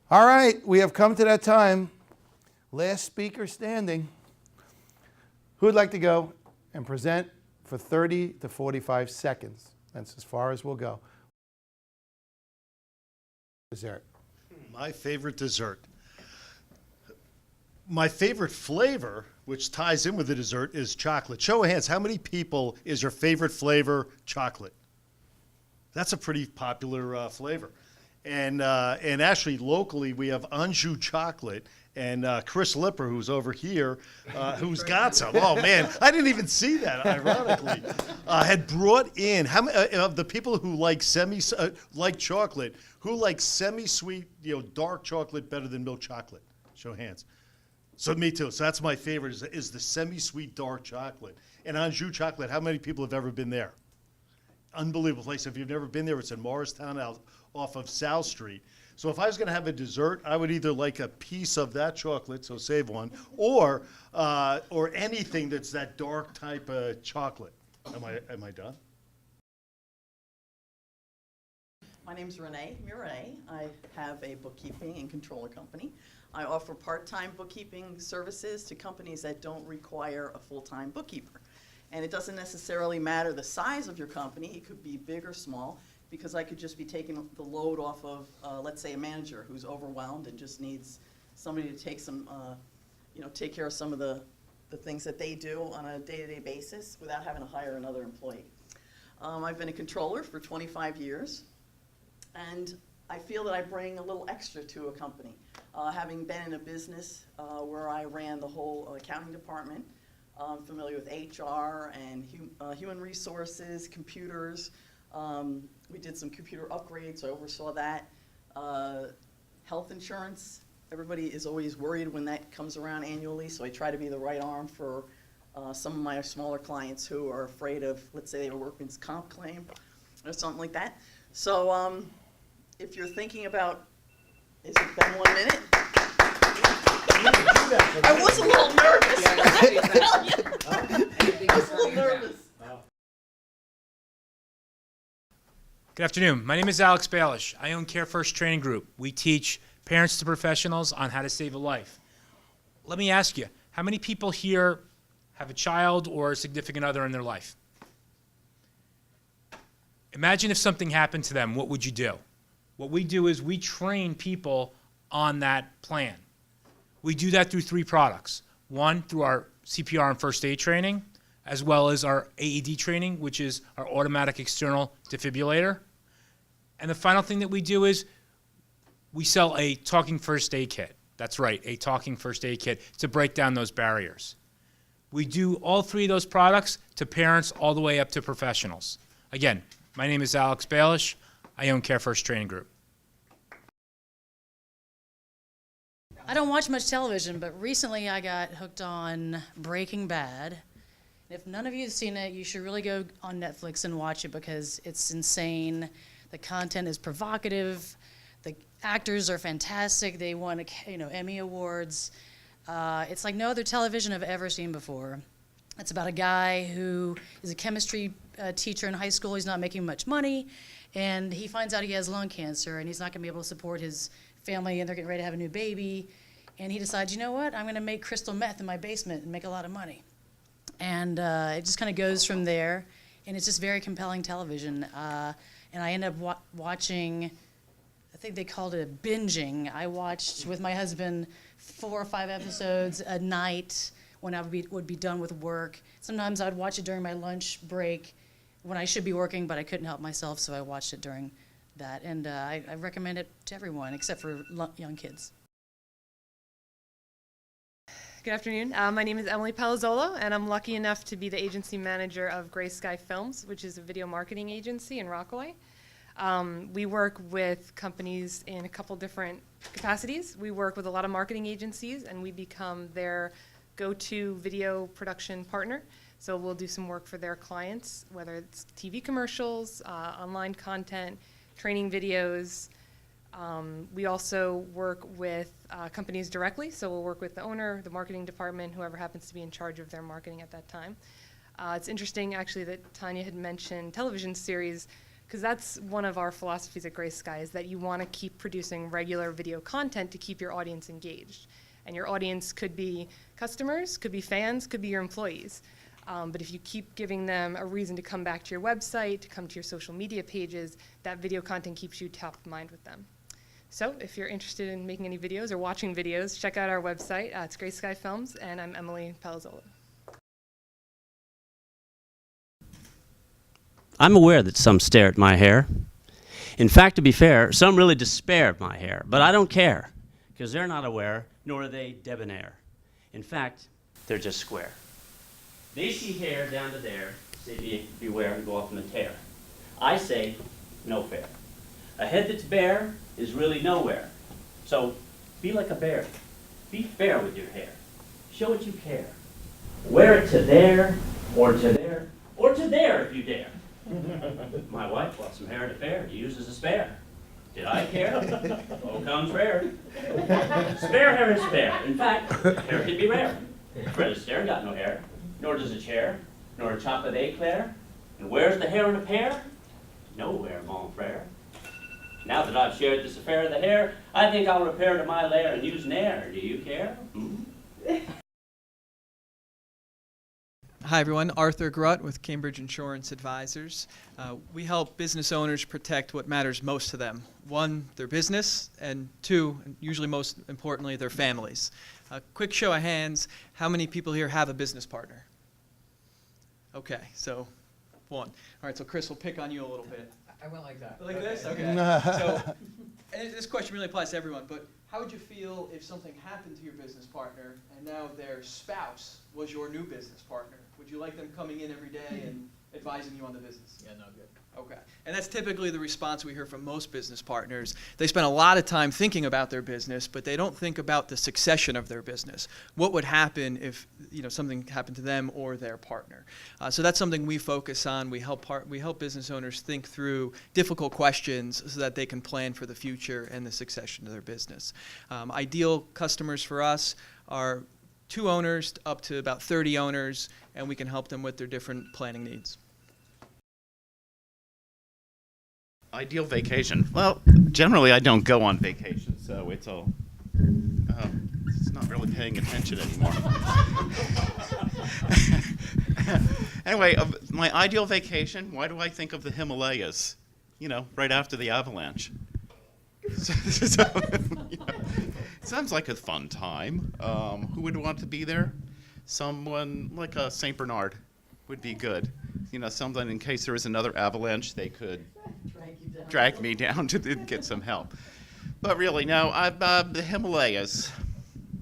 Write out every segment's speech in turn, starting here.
All right, we have come to that time. Last speaker standing. Who would like to go and present for 30 to 45 seconds? That's as far as we'll go. Dessert. My favorite dessert. My favorite flavor, which ties in with the dessert, is chocolate. Show of hands, how many people is your favorite flavor chocolate? That's a pretty popular flavor. And actually, locally, we have Anjou chocolate. And Chris Lipper, who's over here, who's got some. Oh, man, I didn't even see that, ironically. Had brought in, how many of the people who like like chocolate, who like semi-sweet, dark chocolate better than milk chocolate? Show of hands. So me too. So that's my favorite, is the semi-sweet dark chocolate. And Anjou chocolate, how many people have ever been there? Unbelievable place. If you've never been there, it's in Morristown off of South Street. So if I was going to have a dessert, I would either like a piece of that chocolate, so save one, or anything that's that dark type of chocolate. Am I done? My name's Renee Murray. I have a bookkeeping and controller company. I offer part-time bookkeeping services to companies that don't require a full-time bookkeeper. And it doesn't necessarily matter the size of your company. It could be big or small, because I could just be taking the load off of, let's say, a manager who's overwhelmed and just needs somebody to take some, take care of some of the things that they do on a day-to-day basis without having to hire another employee. I've been a controller for 25 years, and I feel that I bring a little extra to a company. Having been in a business where I ran the whole accounting department, I'm familiar with HR and human resources, computers. We did some computer upgrades, so I oversaw that. Health insurance, everybody is always worried when that comes around annually, so I try to be the right arm for some of my smaller clients who are afraid of, let's say, they have a workman's comp claim or something like that. So if you're thinking about, has it been 1 minute? I was a little nervous. I was a little nervous. Good afternoon. My name is Alex Baelish. I own Care First Training Group. We teach parents to professionals on how to save a life. Let me ask you, how many people here have a child or a significant other in their life? Imagine if something happened to them, what would you do? What we do is we train people on that plan. We do that through 3 products. One, through our CPR and first aid training, as well as our AED training, which is our automatic external defibrillator. And the final thing that we do is we sell a talking first aid kit. That's right, a talking first aid kit to break down those barriers. We do all 3 of those products to parents all the way up to professionals. Again, my name is Alex Baelish. I own Care First Training Group. I don't watch much television, but recently I got hooked on Breaking Bad. If none of you have seen it, you should really go on Netflix and watch it because it's insane. The content is provocative. The actors are fantastic. They won, Emmy Awards. It's like no other television I've ever seen before. It's about a guy who is a chemistry teacher in high school. He's not making much money, and he finds out he has lung cancer, and he's not going to be able to support his family, and they're getting ready to have a new baby. And he decides, you know what? I'm going to make crystal meth in my basement and make a lot of money. And it just kind of goes from there, and it's just very compelling television. And I ended up watching, I think they called it binging. I watched with my husband 4 or 5 episodes a night when I would be done with work. Sometimes I would watch it during my lunch break when I should be working, but I couldn't help myself, so I watched it during that. And I recommend it to everyone, except for young kids. Good afternoon. My name is Emily Palazzolo, and I'm lucky enough to be the agency manager of Gray Sky Films, which is a video marketing agency in Rockaway. We work with companies in a couple different capacities. We work with a lot of marketing agencies, and we become their go-to video production partner. So we'll do some work for their clients, whether it's TV commercials, online content, training videos. We also work with companies directly, so we'll work with the owner, the marketing department, whoever happens to be in charge of their marketing at that time. It's interesting, actually, that Tanya had mentioned television series. because that's one of our philosophies at Gray Sky, is that you want to keep producing regular video content to keep your audience engaged. And your audience could be customers, could be fans, could be your employees. But if you keep giving them a reason to come back to your website, to come to your social media pages, that video content keeps you top of mind with them. So if you're interested in making any videos or watching videos, check out our website. It's Gray Sky Films, and I'm Emily Palazzolo. I'm aware that some stare at my hair. In fact, to be fair, some really despair of my hair, but I don't care, because they're not aware, nor are they debonair. In fact, they're just square. They see hair down to there, say beware and go off on a tear. I say, no fair. A head that's bare is really nowhere. So be like a bear. Be fair with your hair. Show what you care. Wear it to there, or to there, or to there if you dare. My wife bought some hair at a fair to use as a spare. Did I care? Au contraire. Spare hair is spare. In fact, hair can be rare. Fred Astaire got no hair, nor does a chair, nor a chocolate eclair. And where's the hair in a pear? Nowhere, mon frere. Now that I've shared this affair of the hair, I think I'll repair to my lair and use Nair. Do you care? Hi everyone, Arthur Grutt with Cambridge Insurance Advisors. We help business owners protect what matters most to them. One, their business, and two, and usually most importantly, their families. Quick show of hands, how many people here have a business partner? Okay, so one. All right, so Chris will pick on you a little bit. I went like that. Like this? Okay. So, and this question really applies to everyone, but how would you feel if something happened to your business partner and now their spouse was your new business partner? Would you like them coming in every day and advising you on the business? Yeah, no good. Okay. And that's typically the response we hear from most business partners. They spend a lot of time thinking about their business, but they don't think about the succession of their business. What would happen if something happened to them or their partner? So that's something we focus on. We help business owners think through difficult questions so that they can plan for the future and the succession of their business. Ideal customers for us are 2 owners up to about 30 owners, and we can help them with their different planning needs. Ideal vacation. Well, generally I don't go on vacation, so it's all, it's not really paying attention anymore. Anyway, my ideal vacation, why do I think of the Himalayas? Right after the avalanche. Sounds like a fun time. Who would want to be there? Someone like a St. Bernard would be good. Someone in case there is another avalanche, they could drag me down to get some help. But really, no, the Himalayas.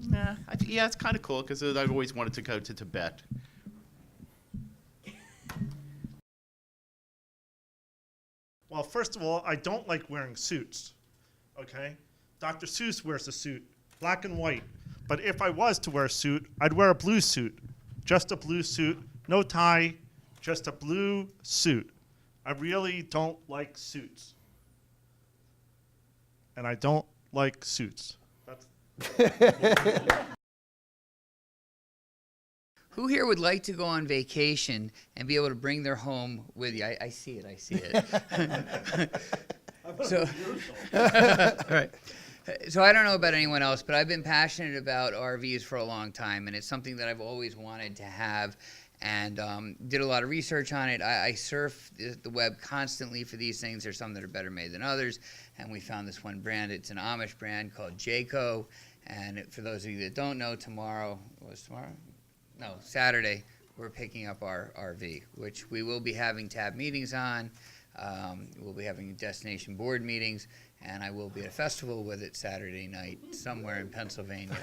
Yeah, it's kind of cool because I've always wanted to go to Tibet. Well, first of all, I don't like wearing suits, okay? Dr. Seuss wears a suit, black and white. But if I was to wear a suit, I'd wear a blue suit. Just a blue suit, no tie, just a blue suit. I really don't like suits. And I don't like suits. Who here would like to go on vacation and be able to bring their home with you? I see it. So, right. So I don't know about anyone else, but I've been passionate about RVs for a long time, and it's something that I've always wanted to have, and did a lot of research on it. I surf the web constantly for these things. There's some that are better made than others, and we found this one brand. It's an Amish brand called Jayco, and for those of you that don't know, Saturday, we're picking up our RV, which we will be having tab meetings on. We'll be having destination board meetings, and I will be at a festival with it Saturday night somewhere in Pennsylvania.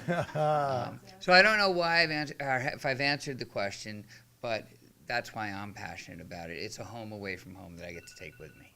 So I don't know why if I've answered the question, but that's why I'm passionate about it. It's a home away from home that I get to take with me.